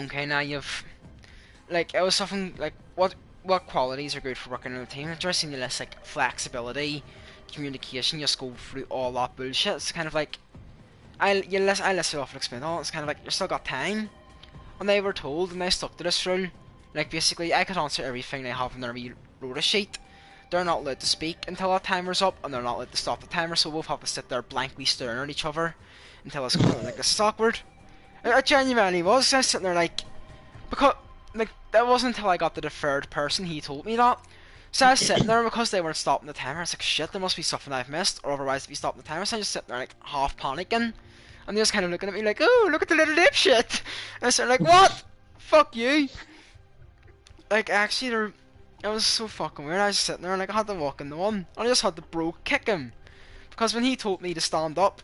Okay, now you've like it was something like what qualities are good for working in a team? Interesting the list like flexibility, communication. Just go through all that bullshit. It's kind of like I listed off and explained all. It's kind of like you still got time, and they were told and they stuck to this rule. Like basically, I could answer everything they have in their wee rota sheet. They're not allowed to speak until that timer's up, and they're not allowed to stop the timer. So we'll have to sit there blankly staring at each other until it's gone. Like this is awkward. It genuinely was. I was sitting there like because like that wasn't until I got to the third person he told me that. So I was sitting there because they weren't stopping the timer. I was like, shit, there must be something I've missed, or otherwise, if you stop the timer, so I just sitting there like half panicking, and they're just kind of looking at me like, oh, look at the little dipshit. And I said like, what? Fuck you. Like actually, it was so fucking weird. I was sitting there and like I had to walk in the one, and I just had to bro kick him because when he told me to stand up,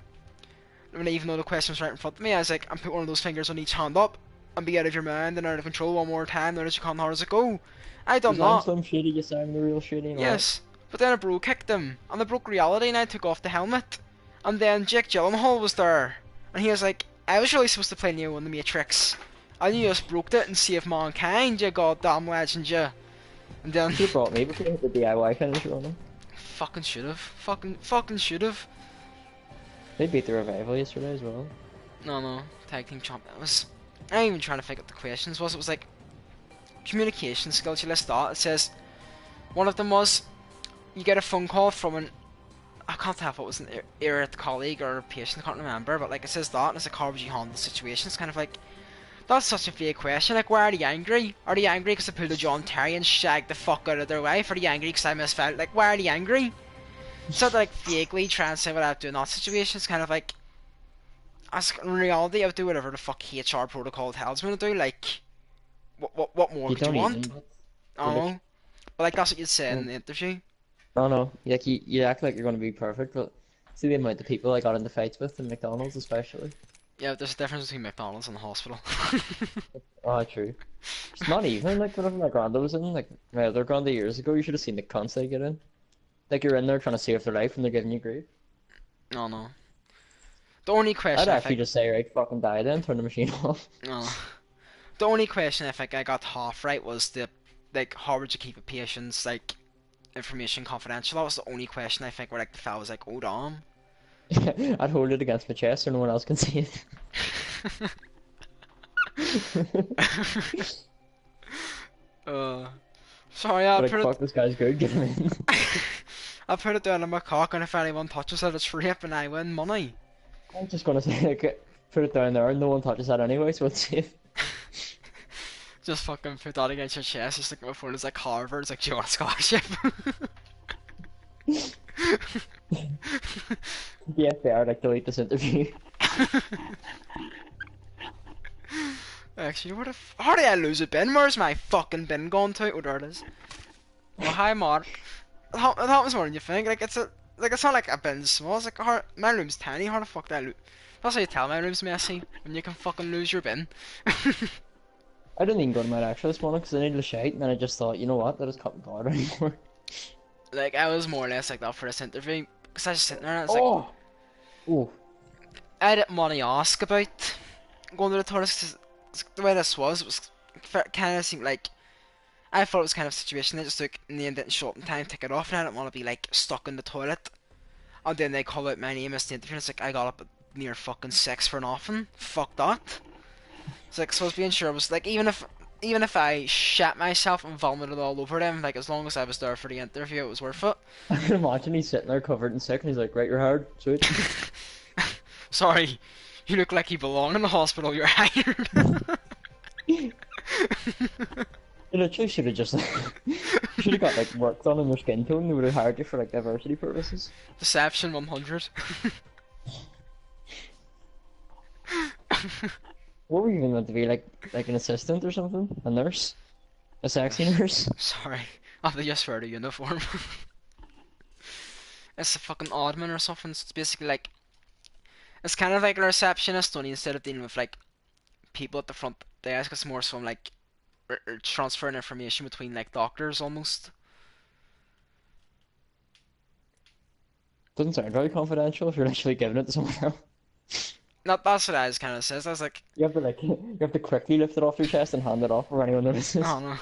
even though the question was right in front of me, I was like, and put one of those fingers on each hand up and be out of your mind and out of control one more time, notice you can't, how does it go? I done As long that, as I'm shitty, you sound the real shitty, man. yes, but then a bro kicked him, and I broke reality and I took off the helmet, and then Jake Gyllenhaal was there, and he was like, I was really supposed to play Neo in the Matrix, and you just broke it and saved mankind, you goddamn legend, you. And then, Should have brought me before you hit the DIY finisher on him. fucking should've, fucking should've. They beat the revival yesterday as well. No, tag team champ, that was, I ain't even trying to figure out the questions, it was like, communication skills you list that. It says one of them was you get a phone call from an I can't tell if it was an irate colleague or a patient, I can't remember, but like it says that and it's like how would you handle the situation? It's kind of like that's such a vague question. Like why are they angry? Are they angry because I pulled a John Terry and shagged the fuck out of their wife? Are they angry because I misfelt? Like why are they angry? So to like vaguely try and say what I would do in that situation. It's kind of like as in reality I would do whatever the fuck HR protocol tells me to do. Like what more You could you don't want? even. I You're don't like, know. But like that's what you'd say in oh, the interview. I don't know. Like you act like you're gonna be perfect, but see the amount of people I got into fights with in McDonald's, especially. Yeah, there's a difference between McDonald's and the hospital. Oh, true. It's not even like whenever my granddad was in, like my other granddad years ago, you should have seen the cunts they get in. Like you're in there trying to save their life and they're giving you grief. No, no. The only I'd question I actually think, just say, right, fucking die then, turn the machine off. no, the only question I think I got half right was the like how would you keep a patient's like information confidential? That was the only question I think where like the fella was like, oh damn. I'd hold it against my chest so no one else can see it. uh, sorry, I But like, put it. fuck, this guy's good, get him in. I put it down on my cock, and if anyone touches it, it's rape, and I win money. I'm just gonna say, like, put it down there and no one touches that anyway, so it's safe. Just fucking put that against your chest. Just like my phone is like Harvard. It's like, do you want a scholarship? Yeah, fair, like, delete this interview. Actually, how did I lose a bin? Where's my fucking bin gone to? Oh, there it is. Well, hi, Mark. That was more than you think. Like it's not like a bin's small. It's like my room's tiny. How the fuck did I lose? That's how you tell my room's messy when you can fucking lose your bin. I didn't even go to my lecture this morning because I needed a shite, and then I just thought, you know what, that is can't be bothered anymore. Like I was more or less like that for this interview because I was just sitting there and I was like, Oh! Ooh. I didn't want to ask about going to the toilet 'cause the way this was, it was kind of seemed like I thought it was kind of a situation they just took name didn't show up in time, take it off, and I didn't want to be like stuck in the toilet. And then they call out my name as the interview, and it's like I got up at near fucking 6 for nothing. Fuck that. It's like so I was being sure I was like even if I shat myself and vomited all over them, like as long as I was there for the interview, it was worth it. I can imagine he's sitting there covered in sick, and he's like, right, you're hard, sweet. Sorry, you look like you belong in the hospital. You're hired. You literally should have just, you should have got, like, work done on your skin tone, they would have hired you for, like, diversity purposes. Deception 100. What were you even meant to be, like an assistant or something? A nurse? A sexy nurse? Sorry, I have to just wear the uniform. It's a fucking admin or something. So it's basically like it's kind of like a receptionist, only instead of dealing with like people at the front desk, it's more so like transferring information between like doctors almost. Doesn't sound very confidential if you're actually giving it to someone else. That's what I was kind of says. I was like, You have to like you have to quickly lift it off your chest and hand it off before anyone oh notices. no.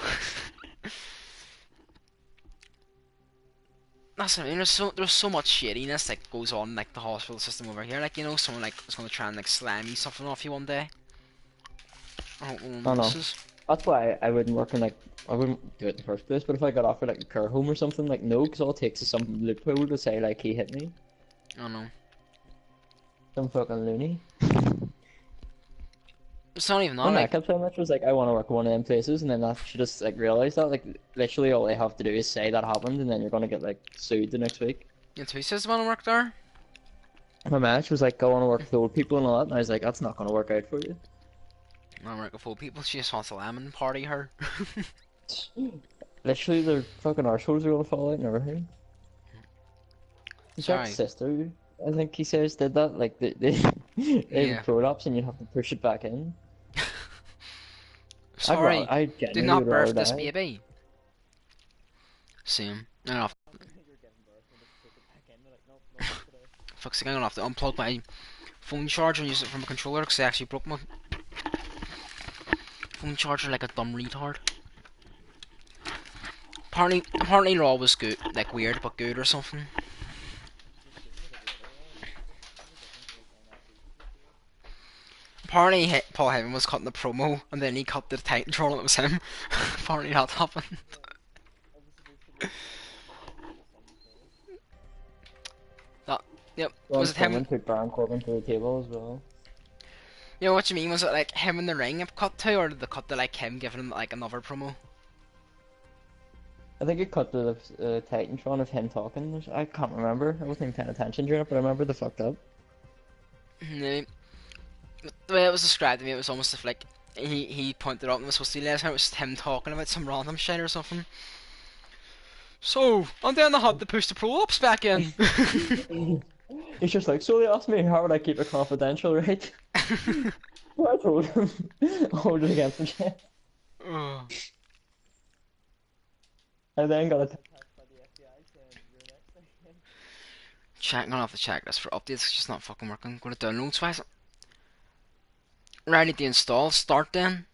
That's what I mean. There's so much shadiness that goes on in, like the hospital system over here. Like, you know, someone like is gonna try and like slam you something off you one day. I hope no one I know. notices. That's why I wouldn't work in like I wouldn't do it in the first place. But if I got offered like a care home or something, like no, because all it takes is some loophole to say like he hit me, I don't know. some fucking loony. It's not even that. When I Like, kept saying that, was like I want to work one of them places, and then that she just like realized that like literally all they have to do is say that happened, and then you're gonna get like sued the next week. you know, who says the man who worked there? My match was like, I want to work with old people and all that, and I was like, that's not gonna work out for you. I work with full people. She just wants a lemon party. Her. Literally, their fucking arseholes are gonna fall out and everything. Jack's Sorry. sister, I think he says, did that. Like, they Yeah. have prolapse and you have to push it back in. Sorry. I Did genuinely not would rather birth this die. baby. Same. I don't know. Fuck's sake, I'm gonna have to unplug my phone charger and use it from a controller because I actually broke my phone charger like a dumb retard. Apparently Raw was good, like weird but good or something. Apparently Paul Heyman was cutting the promo and then he cut the Titantron and it was him. Apparently that happened. That, yep, Braun was it him? Strowman took Baron Corbin to the table as well. You know what you mean? Was it like him in the ring it cut to, or did they cut to like him giving him like another promo? I think it cut to the Titantron of him talking. I can't remember. I wasn't even paying attention during it, but I remember the fucked up. No, the way it was described to me, it was almost as if like he pointed out and was supposed to be last time. It was just him talking about some random shit or something. So, and then I had to push the pro-ups back in. He's just like, so they asked me how would I keep it confidential, right? Well, I told him, hold it against the chest. Ugh. I then got attacked by the FBI saying you're next. Gonna have to check this for updates. It's just not fucking working. Go to downloads. Why is it? Ready to install. Start then.